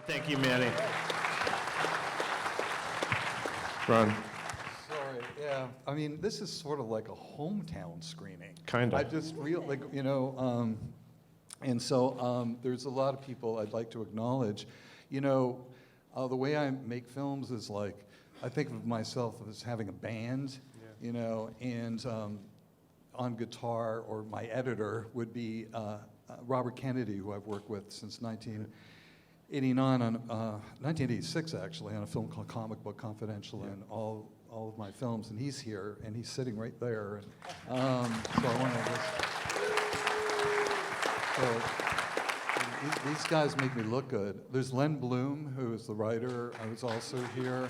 Thank you, Manny. Ron. Sorry, yeah. I mean, this is sort of like a hometown screening. Kind of. I just and so there's a lot of people I'd like to acknowledge. The way I make films is like, I think of myself as having a band, and on guitar, or my editor would be Robert Kennedy, who I've worked with since 1986 actually, on a film called Comic Book Confidential, and all of my films, and he's here, and he's sitting right there, and so I want to these guys make me look good. There's Len Bloom, who is the writer, I was also here.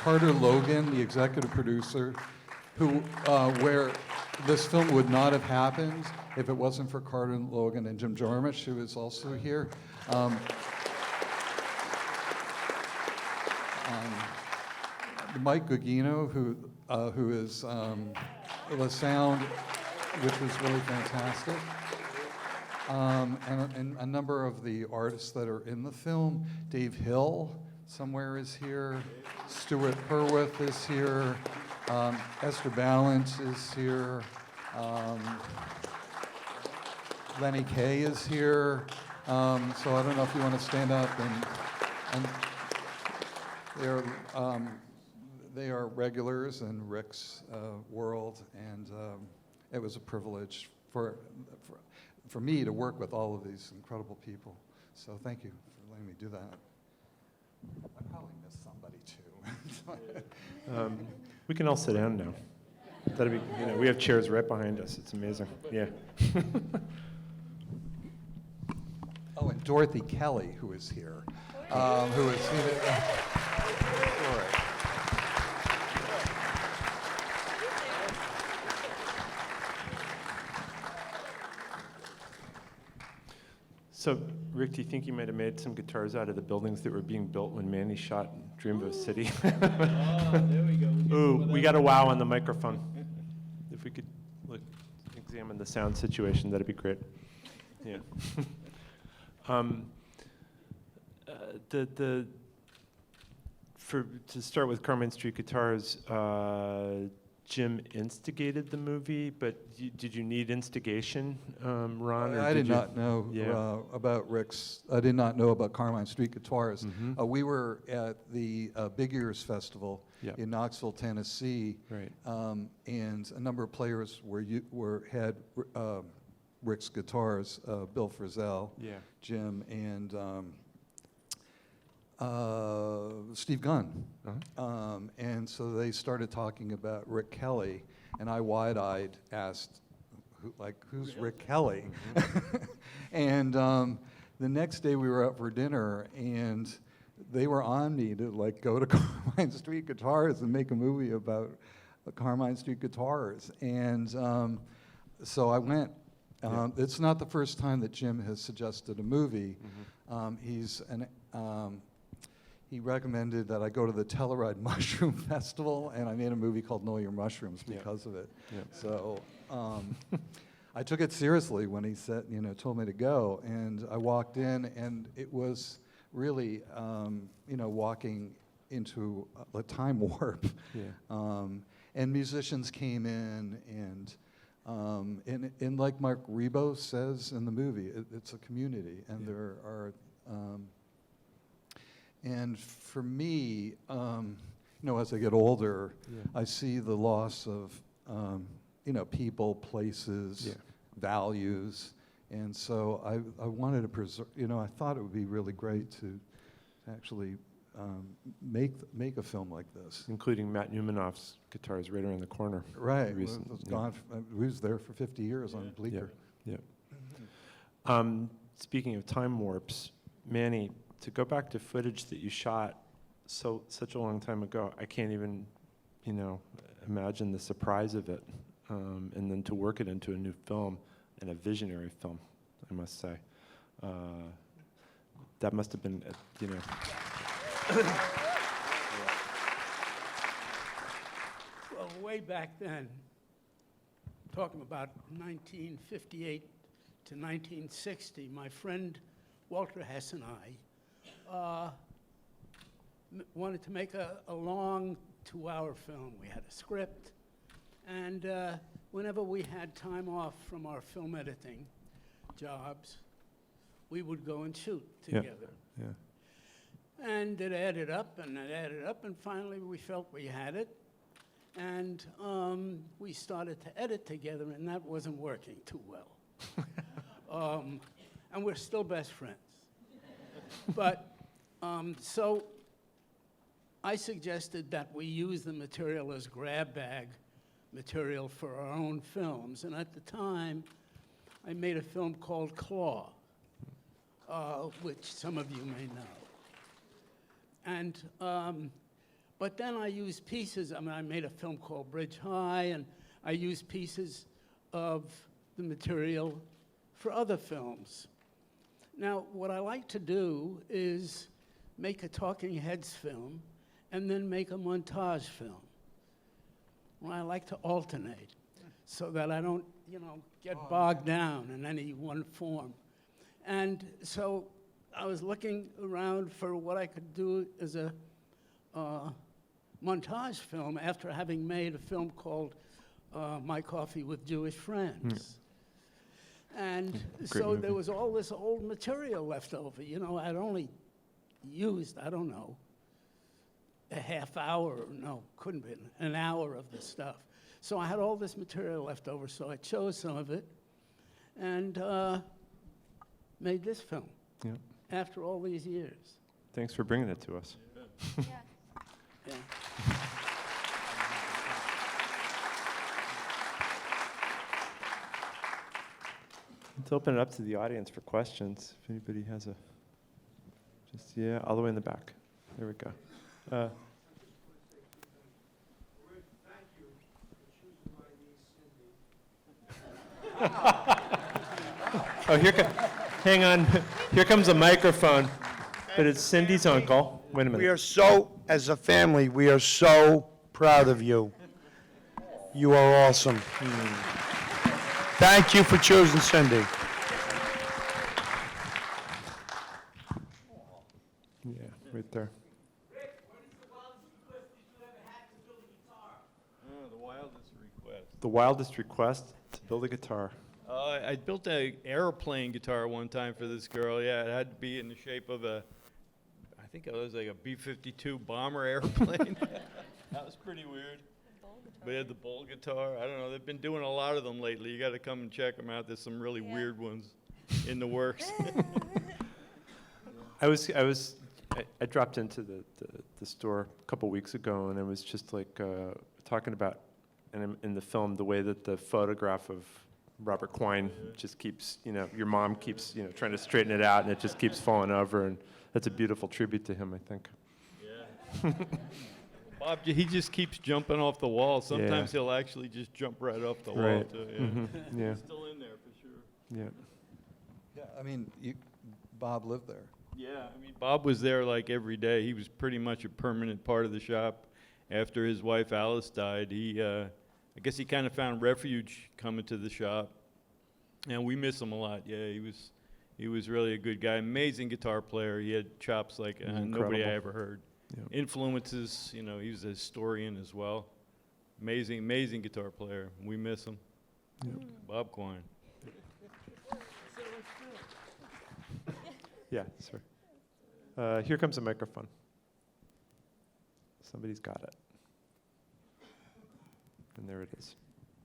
Carter Logan, the executive producer, who where this film would not have happened if it wasn't for Carter Logan, and Jim Jarmusch, who is also here. Mike Gugino, who is the sound, which was really fantastic. And a number of the artists that are in the film. Dave Hill somewhere is here. Stuart Perwith is here. Esther Ballant is here. Lenny Kaye is here. So I don't know if you want to stand up, and they are regulars in Rick's world, and it was a privilege for me to work with all of these incredible people. So thank you for letting me do that. I probably missed somebody too. We can all sit down now. That'd be, we have chairs right behind us. It's amazing. Yeah. Oh, and Dorothy Kelly, who is here, who is seated. Sorry. So, Rick, do you think you might have made some guitars out of the buildings that were being built when Manny shot Dreamboat City? There we go. Ooh, we got a wow on the microphone. If we could examine the sound situation, that'd be great. Yeah. To start with Carmine Street Guitars, Jim instigated the movie, but did you need instigation, Ron? Or I did not know about Rick's. I did not know about Carmine Street Guitars. Mm-hmm. We were at the Big Ears Festival in Knoxville, Tennessee, right. And a number of players had Rick's guitars. Bill Frisell, Jim, and Steve Gunn. Uh-huh. And so they started talking about Rick Kelly, and I wide-eyed asked, who's Rick Kelly? Mm-hmm. And the next day we were out for dinner, and they were on me to go to Carmine Street Guitars and make a movie about Carmine Street Guitars. And so I went. It's not the first time that Jim has suggested a movie. Mm-hmm. He recommended that I go to the Telluride Mushroom Festival, and I made a movie called Know Your Mushrooms because of it. Yeah. So I took it seriously when he said, told me to go, and I walked in, and it was really, walking into a time warp. Yeah. And musicians came in, and like Marc Ribot says in the movie, it's a community, and there are. And for me, as I get older, I see the loss of, people, places, values, and so I wanted to preserve. I thought it would be really great to actually make a film like this, including Matt Newmanoff's guitars right around the corner. Right, he was there for 50 years on Bleecker. Yeah. Speaking of time warps, Manny, to go back to footage that you shot such a long time ago, I can't even, imagine the surprise of it, and then to work it into a new film, and a visionary film, I must say. That must have been, Well, way back then, talking about 1958 to 1960, my friend Walter Hess and I wanted to make a long 2-hour film. We had a script, and whenever we had time off from our film editing jobs, we would go and shoot together. Yeah. And it added up, and it added up, and finally we felt we had it. And we started to edit together, and that wasn't working too well. And we're still best friends. But so I suggested that we use the material as grab bag material for our own films. And at the time, I made a film called Claw, which some of you may know. And but then I used pieces. I mean, I made a film called Bridge High, and I used pieces of the material for other films. Now, what I like to do is make a talking heads film and then make a montage film. Well, I like to alternate so that I don't, get bogged down in any one form. And so I was looking around for what I could do as a montage film after having made a film called My Coffee with Jewish Friends. And so movie. there was all this old material left over. I'd only used, I don't know, a half hour, no, couldn't have been, an hour of the stuff. So I had all this material left over, so I chose some of it and made this film after all these years. Thanks for bringing it to us. Yeah. Let's open it up to the audience for questions. If anybody has all the way in the back. There we go. Thank you for choosing my niece, Cindy. Hang on. Here comes a microphone. But it's Cindy's uncle. Wait a minute. We are so, as a family, we are so proud of you. You are awesome. Thank you for choosing Cindy. Yeah, right there. Rick, what is the wildest request that you ever had to build a guitar? The wildest request. The wildest request to build a guitar. I built an airplane guitar one time for this girl. Yeah, it had to be in the shape of I think it was like a B-52 bomber airplane. That was pretty weird. We had the bowl guitar. I don't know. They've been doing a lot of them lately. You got to come and check them out. There's some really weird ones in the works. I dropped into the store a couple weeks ago, and I was just like talking about in the film the way that the photograph of Robert Quine just keeps, your mom keeps, trying to straighten it out, and it just keeps falling over, and that's a beautiful tribute to him, I think. Yeah. Bob, he just keeps jumping off the wall. Sometimes he'll actually just jump right off the wall, too. Yeah. Mm-hmm. Yeah. He's still in there, for sure. Yeah. Yeah, I mean, Bob lived there. Yeah, I mean, Bob was there like every day. He was pretty much a permanent part of the shop. After his wife Alice died, I guess he kind of found refuge coming to the shop, and we miss him a lot. Yeah, he was really a good guy. Amazing guitar player. He had chops like nobody I ever heard. Yep. Influences, he was a historian as well. Amazing guitar player. We miss him. Yep. Bob Quine. Yeah, sir. Here comes a microphone. Somebody's got it. And there it is.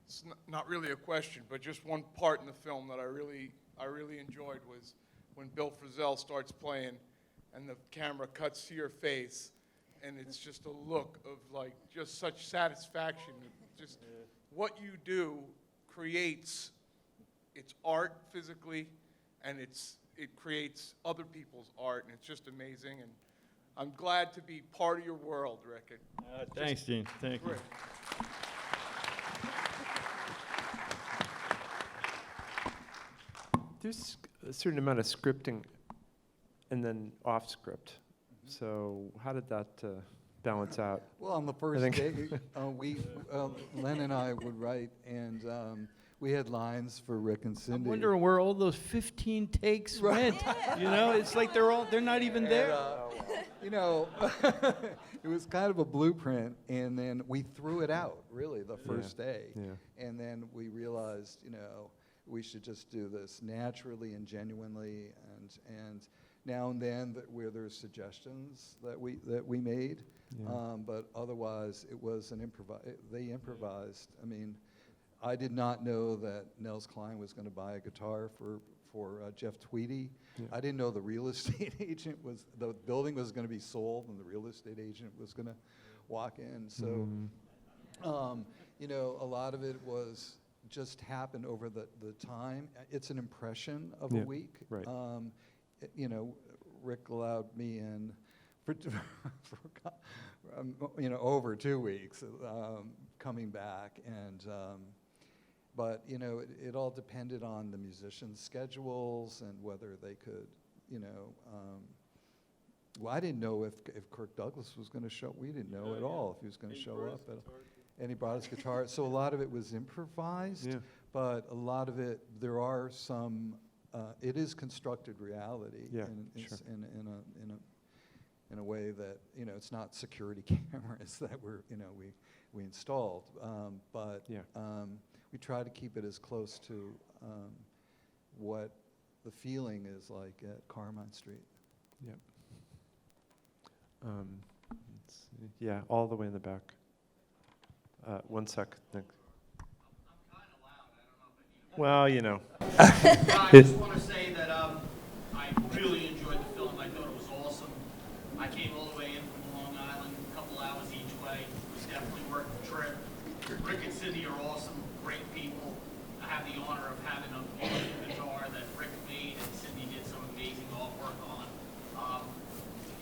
It's not really a question, but just one part in the film that I really enjoyed was when Bill Frisell starts playing and the camera cuts to your face, and it's just a look of like just such satisfaction. Just what you do creates, it's art physically, and it creates other people's art, and it's just amazing. And I'm glad to be part of your world, Rick. Thanks, Gene. Thank you. Great. There's a certain amount of scripting and then off script. So how did that balance out? Well, on the first day, Len and I would write, and we had lines for Rick and I'm Cindy. wondering where all those 15 takes went. You know, it's like they're not even there. You know, it was kind of a blueprint, and then we threw it out, really, the first day. Yeah. And then we realized, you know, we should just do this naturally and genuinely, and now and then where there's suggestions that we made, Yeah. but otherwise it was they improvised. I mean, I did not know that Nels Cline was going to buy a guitar for Jeff Tweedy. Yeah. I didn't know the real estate agent the building was going to be sold and the real estate agent was going to walk in. So, you know, a lot of it was just happened over the time. It's an impression of Yeah, a week. right. You know, Rick allowed me in for you know, over 2 weeks coming back, and but you know, it all depended on the musicians' schedules and whether they could, you know. Well, I didn't know if Kirk Douglas was going to show. We didn't know at all if he was going to show up. And he brought his guitar. So a lot of it was improvised, Yeah. but a lot of it, there are some. It is constructed reality. Yeah, and sure. it's in a way that, you know, it's not security cameras that we installed, but Yeah. we try to keep it as close to what the feeling is like at Carmine Street. Yep. Let's see. Yeah, all the way in the back. 1 sec, Nick. Well, you know. I just want to say that I really enjoyed the film. I thought it was awesome. I came all the way in from Long Island, a couple hours each way. It was definitely worth the trip. Rick and Cindy are awesome, great people. I have the honor of having a guitar that Rick made and Cindy did some amazing artwork on.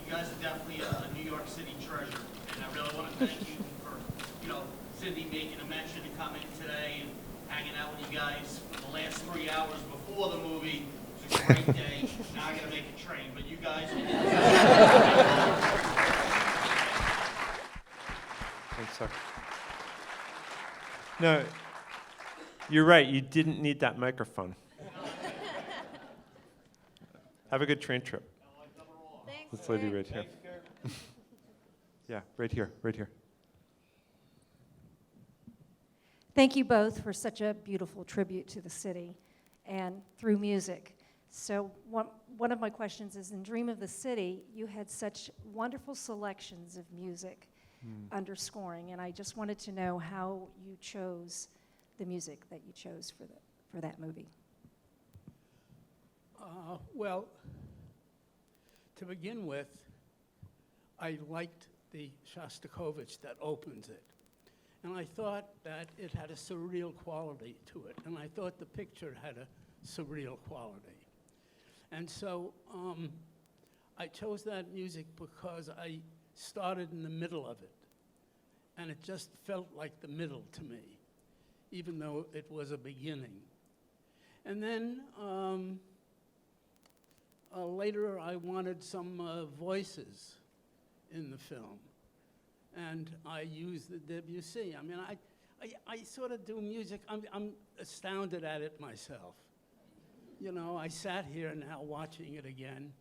You guys are definitely a New York City treasure, and I really want to thank you for, you know, Cindy making a mention to come in today and hanging out with you guys for the last 3 hours before the movie. It was a great day. Now I gotta make a train, but you guys. One sec. No, you're right. You didn't need that microphone. Have a good train trip. Thanks, This lady Rick. right here. Yeah, right here, right here. Thank you both for such a beautiful tribute to the city and through music. So one of my questions is, in Dream of the City, you had such wonderful selections of music underscoring, and I just wanted to know how you chose the music that you chose for that movie. Well, to begin with, I liked the Shostakovich that opens it. And I thought that it had a surreal quality to it. And I thought the picture had a surreal quality. And so I chose that music because I started in the middle of it. And it just felt like the middle to me, even though it was a beginning. And then later I wanted some voices in the film. And I used the Debussy. I mean, I sort of do music. I'm astounded at it myself. You know, I sat here now watching it again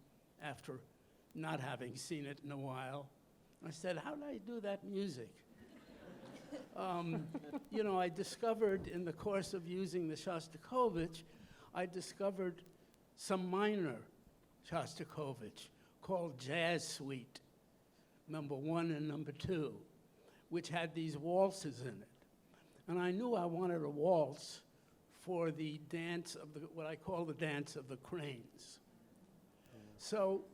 after not having seen it in a while. I said, how did I do that music? You know, I discovered in the course of using the Shostakovich, I discovered some minor Shostakovich called Jazz Suite number 1 and number 2, which had these waltzes in it. And I knew I wanted a waltz for the dance of what I call the dance of the cranes. So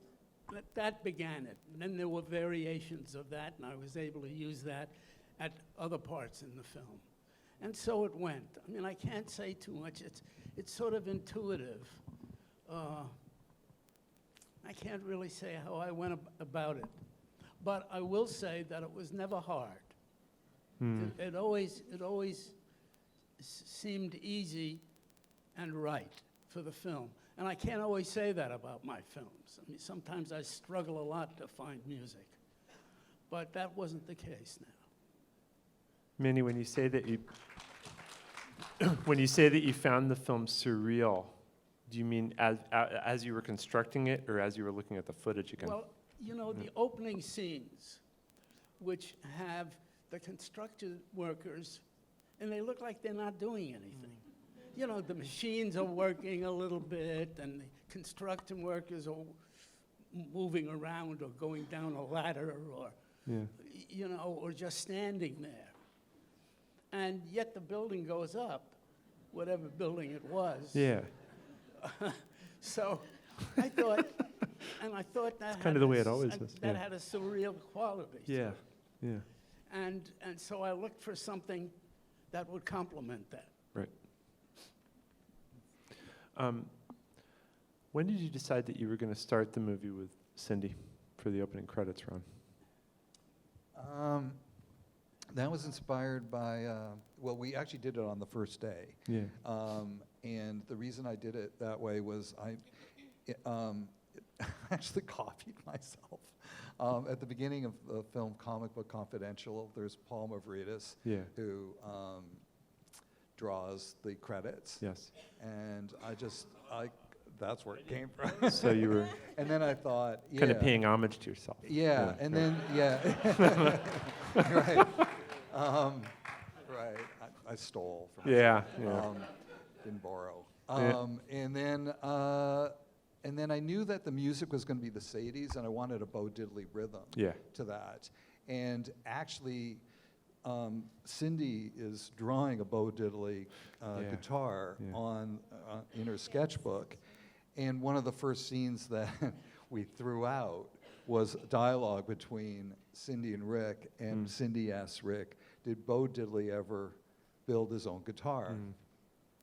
that began it. And then there were variations of that, and I was able to use that at other parts in the film. And so it went. I mean, I can't say too much. It's sort of intuitive. I can't really say how I went about it. But I will say that it was never hard. It always seemed easy and right for the film. And I can't always say that about my films. I mean, sometimes I struggle a lot to find music. But that wasn't the case now. Manny, when you say that When you say that you found the film surreal, do you mean as you were constructing it, or as you were looking at the footage again? Well, you know, the opening scenes, which have the construction workers, and they look like they're not doing anything. You know, the machines are working a little bit, and the construction workers are moving around or going down a ladder or, you know, or just standing there. And yet the building goes up, whatever building it was. Yeah. So I thought, and I thought that kind of the way it always is, that yeah. had a surreal quality. to Yeah, it. yeah, And so I looked for something that would complement that. right. When did you decide that you were going to start the movie with Cindy for the opening credits, Ron? That was inspired by, well, we actually did it on the first day. Yeah. And the reason I did it that way was I actually copied myself. At the beginning of the film Comic Book Confidential, there's Paul Mavridis, Yeah. who draws the credits. Yes. And that's where it came from. So you were And then I thought, kind of paying homage to yourself. Yeah, and then, right. Right, I stole from Yeah, myself. yeah. Didn't borrow. Yeah. And then I knew that the music was going to be the Sadies, and I wanted a Bo Diddley rhythm Yeah. to that. And actually, Cindy is drawing a Bo Diddley guitar in her sketchbook. And one of the first scenes that we threw out was dialogue between Cindy and Rick, and Cindy asked Rick, did Bo Diddley ever build his own guitar?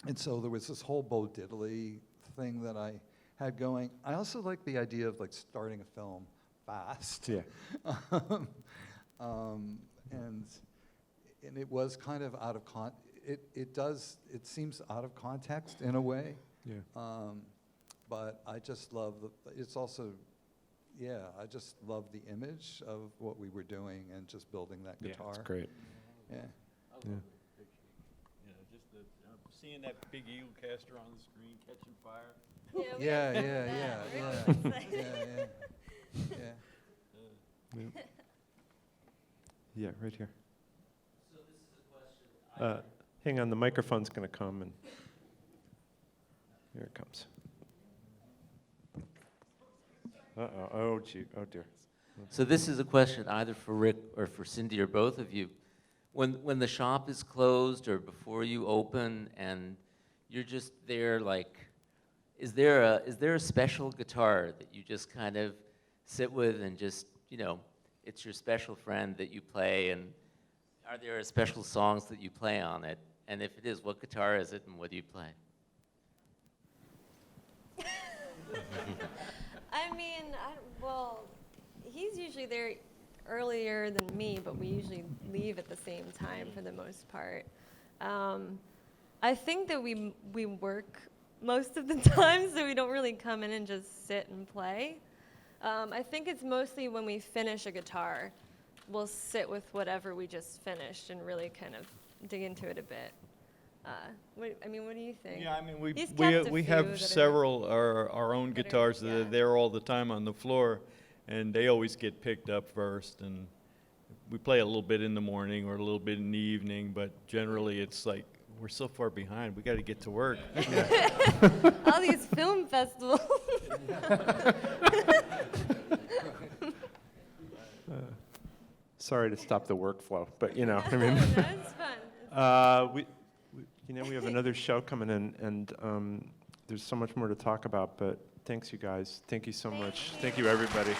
And so there was this whole Bo Diddley thing that I had going. I also like the idea of like starting a film fast. Yeah. And it was kind of out of it seems out of context in a way. Yeah. But I just love it's also, I just love the image of what we were doing and just building that guitar. Yeah, it's great. Yeah. Yeah. You know, just seeing that big eagle caster on the screen catching fire. Yeah. Yeah, right here. So this is a question. Hang on, the microphone's going to come, and here it comes. Uh-oh. Oh, gee. Oh, dear. So this is a question either for Rick or for Cindy or both of you. When the shop is closed or before you open and you're just there, like, is there a special guitar that you just kind of sit with and just, you know, it's your special friend that you play, and are there special songs that you play on it? And if it is, what guitar is it and what do you play? I mean, well, he's usually there earlier than me, but we usually leave at the same time for the most part. I think that we work most of the time, so we don't really come in and just sit and play. I think it's mostly when we finish a guitar, we'll sit with whatever we just finished and really kind of dig into it a bit. What do you think? Yeah, I mean, we He's kept a we few have that are- several our own that are- guitars that are yeah. there all the time on the floor, and they always get picked up first, and we play a little bit in the morning or a little bit in the evening, but generally it's like we're so far behind, we got to get to work. All these film festivals. Sorry to stop the workflow, but, you know, I mean. That's fun. We have another show coming in, and there's so much more to talk about, but thanks, you guys. Thank you so much. Thank you, everybody.